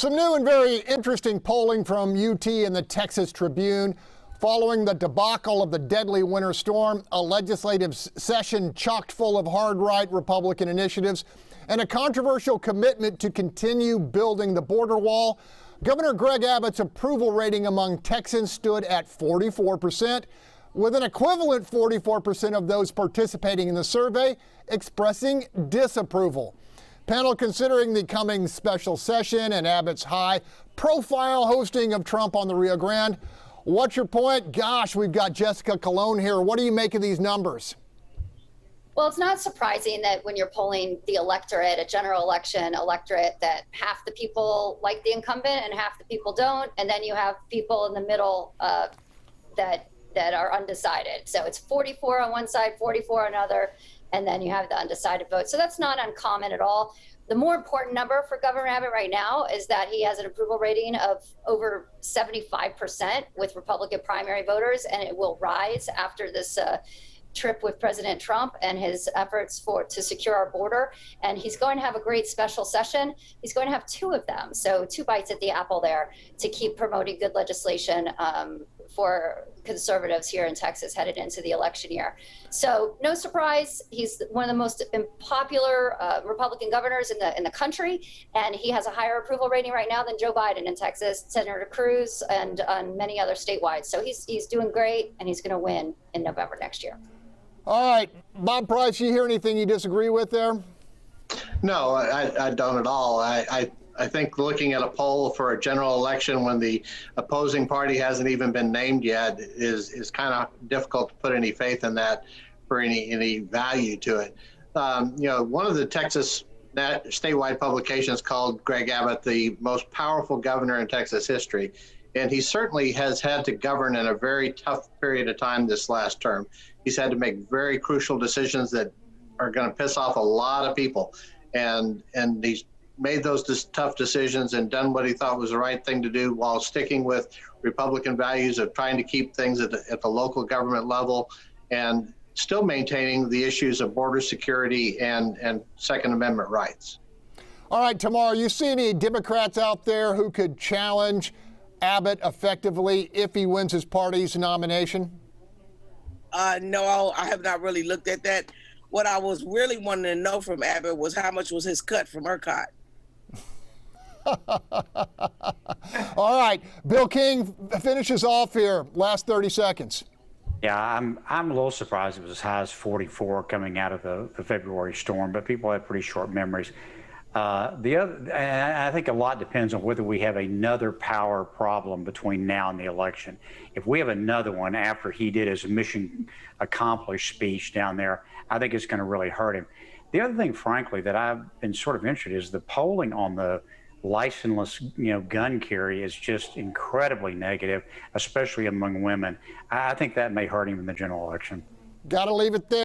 Some new and very interesting polling from UT and the Texas Tribune. Following the debacle of the deadly winter storm, a legislative session chock full of hard-right Republican initiatives, and a controversial commitment to continue building the border wall, Governor Greg Abbott's approval rating among Texans stood at 44%, with an equivalent 44% of those participating in the survey expressing disapproval. Panel, considering the coming special session and Abbott's high-profile hosting of Trump on the Rio Grande, what's your point? Gosh, we've got Jessica Colon here. What do you make of these numbers? Well, it's not surprising that when you're polling the electorate, a general election electorate, that half the people like the incumbent and half the people don't, and then you have people in the middle that are undecided. So it's 44 on one side, 44 on another, and then you have the undecided vote. So that's not uncommon at all. The more important number for Governor Abbott right now is that he has an approval rating of over 75% with Republican primary voters, and it will rise after this trip with President Trump and his efforts to secure our border. And he's going to have a great special session. He's going to have two of them, so two bites at the apple there to keep promoting good legislation for conservatives here in Texas headed into the election year. So no surprise, he's one of the most unpopular Republican governors in the country, and he has a higher approval rating right now than Joe Biden in Texas, Senator Cruz, and many other statewide. So he's doing great, and he's going to win in November next year. All right, Bob Price, you hear anything you disagree with there? No, I don't at all. I think looking at a poll for a general election when the opposing party hasn't even been named yet is kind of difficult to put any faith in that for any value to it. One of the Texas statewide publications called Greg Abbott the most powerful governor in Texas history. And he certainly has had to govern in a very tough period of time this last term. He's had to make very crucial decisions that are going to piss off a lot of people. And he's made those tough decisions and done what he thought was the right thing to do while sticking with Republican values of trying to keep things at the local government level and still maintaining the issues of border security and Second Amendment rights. All right, Tamar, you see any Democrats out there who could challenge Abbott effectively if he wins his party's nomination? No, I have not really looked at that. What I was really wanting to know from Abbott was how much was his cut from ERCOT. All right, Bill King finishes off here. Last 30 seconds. Yeah, I'm a little surprised it was as high as 44 coming out of the February storm, but people have pretty short memories. I think a lot depends on whether we have another power problem between now and the election. If we have another one after he did his mission accomplished speech down there, I think it's going to really hurt him. The other thing, frankly, that I've been sort of interested in is the polling on the licenseless, gun carry is just incredibly negative, especially among women. I think that may hurt him in the general election. Got to leave it there.